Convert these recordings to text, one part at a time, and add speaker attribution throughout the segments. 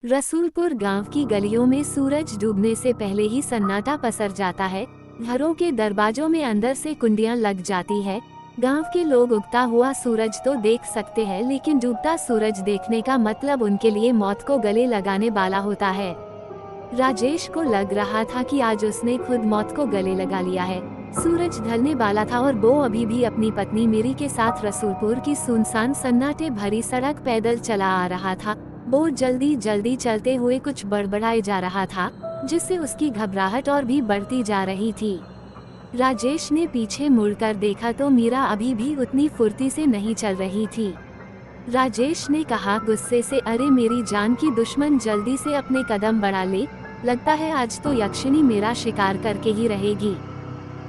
Speaker 1: रसूलपुर गांव की गलियों में सूरज डूबने से पहले ही सन्नाटा पसर जाता है। घरों के दरवाजों में अंदर से कुंडियां लग जाती है। गांव के लोग उगता हुआ सूरज तो देख सकते हैं, लेकिन डूबता सूरज देखने का मतलब उनके लिए मौत को गले लगाने वाला होता है। राजेश को लग रहा था कि आज उसने खुद मौत को गले लगा लिया है। सूरज ढलने वाला था और वो अभी भी अपनी पत्नी मीरी के साथ रसूलपुर की सुनसान सन्नाटे भरी सड़क पैदल चला आ रहा था। वो जल्दी जल्दी चलते हुए कुछ बड़बड़ाए जा रहा था, जिससे उसकी घबराहट और भी बढ़ती जा रही थी। राजेश ने पीछे मुड़कर देखा तो मीरा अभी भी उतनी फुर्ती से नहीं चल रही थी। राजेश ने कहा गुस्से से, अरे मेरी जान की दुश्मन, जल्दी से अपने कदम बढ़ा ले, लगता है आज तो यक्षिणी मेरा शिकार करके ही रहेगी।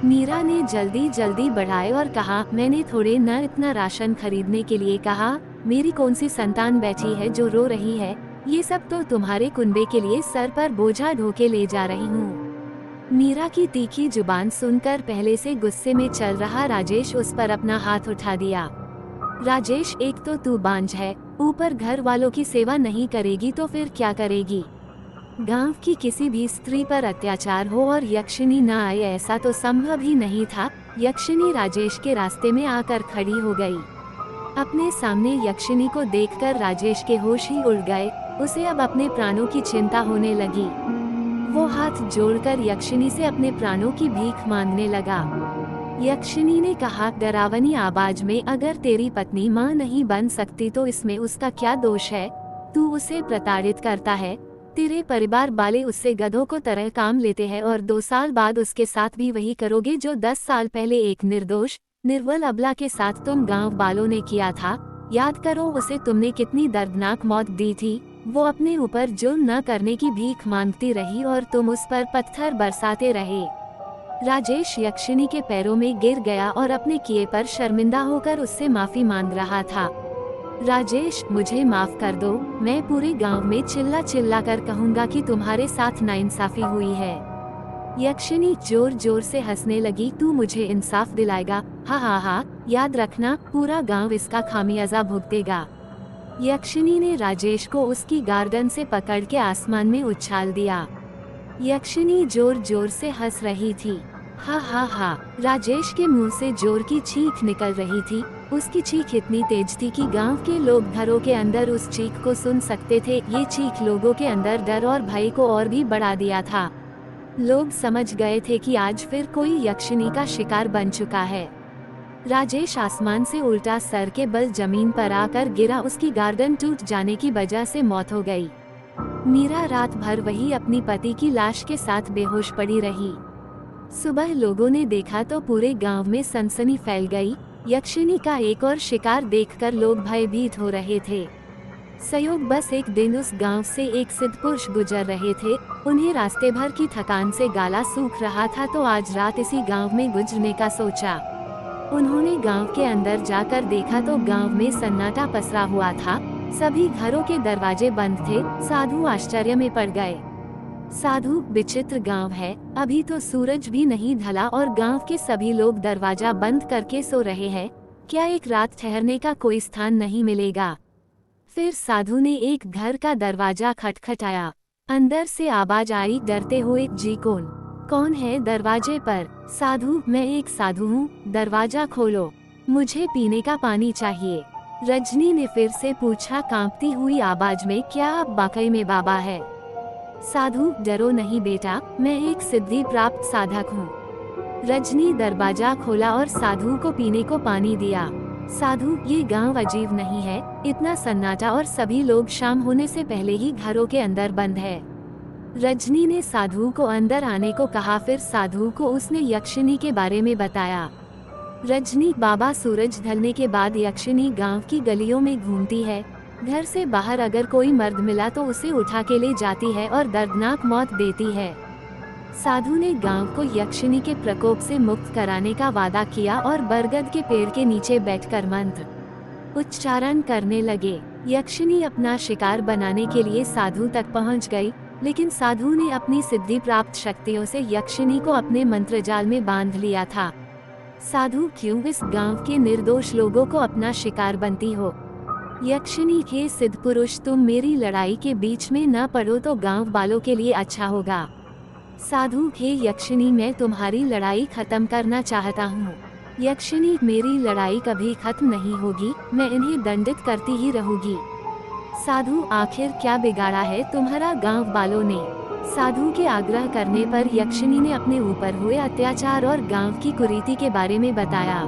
Speaker 1: मीरा ने जल्दी जल्दी बढ़ाए और कहा, मैंने थोड़े न इतना राशन खरीदने के लिए कहा, मेरी कौन सी संतान बैठी है जो रो रही है, ये सब तो तुम्हारे कुंबे के लिए सर पर बोझा ढोके ले जा रही हूँ। मीरा की तीखी जुबान सुनकर पहले से गुस्से में चल रहा राजेश उस पर अपना हाथ उठा दिया। राजेश, एक तो तू बांझ है, ऊपर घर वालों की सेवा नहीं करेगी तो फिर क्या करेगी। गांव की किसी भी स्त्री पर अत्याचार हो और यक्षिणी न आए, ऐसा तो संभव ही नहीं था। यक्षिणी राजेश के रास्ते में आकर खड़ी हो गई। अपने सामने यक्षिणी को देखकर राजेश के होश ही उड़ गए। उसे अब अपने प्राणों की चिंता होने लगी। वो हाथ जोड़कर यक्षिणी से अपने प्राणों की भीख मांगने लगा। यक्षिणी ने कहा डरावनी आवाज में, अगर तेरी पत्नी माँ नहीं बन सकती तो इसमें उसका क्या दोष है। तू उसे प्रताड़ित करता है, तेरे परिवार वाले उससे गधों को तरह काम लेते हैं और 2 साल बाद उसके साथ भी वही करोगे जो 10 साल पहले एक निर्दोष निर्बल अबला के साथ तुम गांव वालों ने किया था। याद करो उसे तुमने कितनी दर्दनाक मौत दी थी। वो अपने ऊपर जुल्म न करने की भीख मांगती रही और तुम उस पर पत्थर बरसाते रहे। राजेश यक्षिणी के पैरों में गिर गया और अपने किए पर शर्मिंदा होकर उससे माफी मांग रहा था। राजेश, मुझे माफ कर दो, मैं पूरे गांव में चिल्ला चिल्ला कर कहूंगा कि तुम्हारे साथ नाइंसाफी हुई है। यक्षिणी जोर जोर से हंसने लगी, तू मुझे इंसाफ दिलाएगा? हा हा हा, याद रखना पूरा गांव इसका खामियाजा भुगतेगा। यक्षिणी ने राजेश को उसकी गर्दन से पकड़ के आसमान में उछाल दिया। यक्षिणी जोर जोर से हंस रही थी। हा हा हा, राजेश के मुंह से जोर की चीख निकल रही थी। उसकी चीख इतनी तेज थी कि गांव के लोग घरों के अंदर उस चीख को सुन सकते थे। ये चीख लोगों के अंदर डर और भय को और भी बढ़ा दिया था। लोग समझ गए थे कि आज फिर कोई यक्षिणी का शिकार बन चुका है। राजेश आसमान से उल्टा सर के बल जमीन पर आकर गिरा। उसकी गर्दन टूट जाने की वजह से मौत हो गई। मीरा रात भर वही अपनी पति की लाश के साथ बेहोश पड़ी रही। सुबह लोगों ने देखा तो पूरे गांव में सनसनी फैल गई। यक्षिणी का एक और शिकार देखकर लोग भयभीत हो रहे थे। संयोग बस एक दिन उस गांव से एक सिद्ध पुरुष गुजर रहे थे। उन्हें रास्ते भर की थकान से गला सूख रहा था तो आज रात इसी गांव में गुजरने का सोचा। उन्होंने गांव के अंदर जाकर देखा तो गांव में सन्नाटा पसरा हुआ था। सभी घरों के दरवाजे बंद थे। साधु आश्चर्य में पड़ गए। साधु, विचित्र गांव है, अभी तो सूरज भी नहीं ढला और गांव के सभी लोग दरवाजा बंद करके सो रहे हैं। क्या एक रात ठहरने का कोई स्थान नहीं मिलेगा? फिर साधु ने एक घर का दरवाजा खटखटाया। अंदर से आवाज आई, डरते हुए, जी कौन है दरवाजे पर? साधु, मैं एक साधु हूँ, दरवाजा खोलो, मुझे पीने का पानी चाहिए। रजनी ने फिर से पूछा कांपती हुई आवाज में, क्या आप वाकई में बाबा है? साधु, डरो नहीं बेटा, मैं एक सिद्धि प्राप्त साधक हूँ। रजनी दरवाजा खोला और साधु को पीने को पानी दिया। साधु, ये गांव अजीब नहीं है, इतना सन्नाटा और सभी लोग शाम होने से पहले ही घरों के अंदर बंद है। रजनी ने साधु को अंदर आने को कहा। फिर साधु को उसने यक्षिणी के बारे में बताया। रजनी, बाबा, सूरज ढलने के बाद यक्षिणी गांव की गलियों में घूमती है। घर से बाहर अगर कोई मर्द मिला तो उसे उठा के ले जाती है और दर्दनाक मौत देती है। साधु ने गांव को यक्षिणी के प्रकोप से मुक्त कराने का वादा किया और बरगद के पेड़ के नीचे बैठकर मंत्र उच्चारण करने लगे। यक्षिणी अपना शिकार बनाने के लिए साधु तक पहुंच गई, लेकिन साधु ने अपनी सिद्धि प्राप्त शक्तियों से यक्षिणी को अपने मंत्रजाल में बांध लिया था। साधु, क्यों इस गांव के निर्दोष लोगों को अपना शिकार बनती हो? यक्षिनी, हे सिद्ध पुरुष, तुम मेरी लड़ाई के बीच में न पड़ो तो गांव वालों के लिए अच्छा होगा। साधु, हे यक्षिनी, मैं तुम्हारी लड़ाई खत्म करना चाहता हूँ। यक्षिनी, मेरी लड़ाई कभी खत्म नहीं होगी, मैं इन्हें दंडित करती ही रहूंगी। साधु, आखिर क्या बिगाड़ा है तुम्हारा गांव वालों ने? साधु के आग्रह करने पर यक्षिनी ने अपने ऊपर हुए अत्याचार और गांव की कुरीति के बारे में बताया।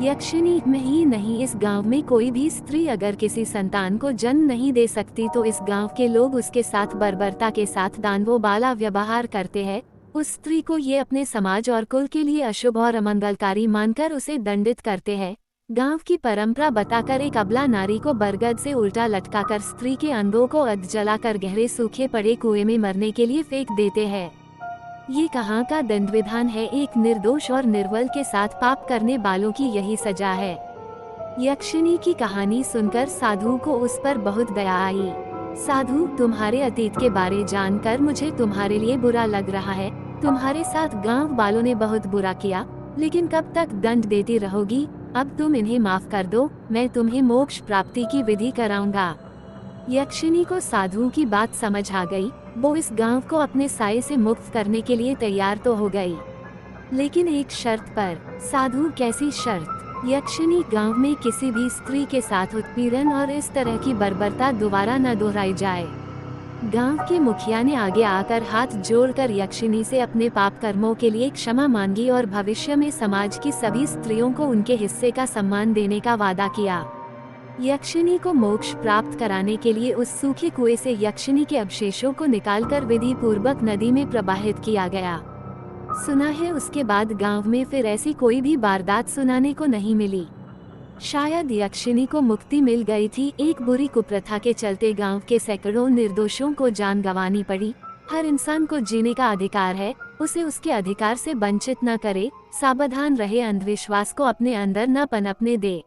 Speaker 1: यक्षिनी, मैं ही नहीं, इस गांव में कोई भी स्त्री अगर किसी संतान को जन्म नहीं दे सकती तो इस गांव के लोग उसके साथ बर्बरता के साथ दानवों वाला व्यवहार करते हैं। उस स्त्री को ये अपने समाज और कुल के लिए अशुभ और अमंगलकारी मानकर उसे दंडित करते हैं। गांव की परंपरा बताकर एक अबला नारी को बरगद से उल्टा लटकाकर स्त्री के अंगों को अध जलाकर गहरे सूखे पड़े कुएं में मरने के लिए फेंक देते हैं। ये कहाँ का दंड विधान है? एक निर्दोष और निर्बल के साथ पाप करने वालों की यही सजा है। यक्षिनी की कहानी सुनकर साधु को उस पर बहुत दया आई। साधु, तुम्हारे अतीत के बारे जानकर मुझे तुम्हारे लिए बुरा लग रहा है। तुम्हारे साथ गांव वालों ने बहुत बुरा किया, लेकिन कब तक दंड देती रहोगी? अब तुम इन्हें माफ कर दो, मैं तुम्हें मोक्ष प्राप्ति की विधि कराऊंगा। यक्षिनी को साधु की बात समझ आ गई। वो इस गांव को अपने साये से मुक्त करने के लिए तैयार तो हो गई, लेकिन एक शर्त पर। साधु, कैसी शर्त? यक्षिनी, गांव में किसी भी स्त्री के साथ उत्पीड़न और इस तरह की बर्बरता दोबारा न दोहराई जाए। गांव के मुखिया ने आगे आकर हाथ जोड़कर यक्षिनी से अपने पाप कर्मों के लिए क्षमा मांगी और भविष्य में समाज की सभी स्त्रियों को उनके हिस्से का सम्मान देने का वादा किया। यक्षिनी को मोक्ष प्राप्त कराने के लिए उस सूखे कुएं से यक्षिनी के अवशेषों को निकालकर विधि पूर्वक नदी में प्रवाहित किया गया। सुना है उसके बाद गांव में फिर ऐसी कोई भी वारदात सुनाने को नहीं मिली। शायद यक्षिनी को मुक्ति मिल गई थी। एक बुरी कुप्रथा के चलते गांव के सैकड़ों निर्दोषों को जान गंवानी पड़ी। हर इंसान को जीने का अधिकार है, उसे उसके अधिकार से वंचित न करे। सावधान रहे, अंधविश्वास को अपने अंदर न पनपने दे।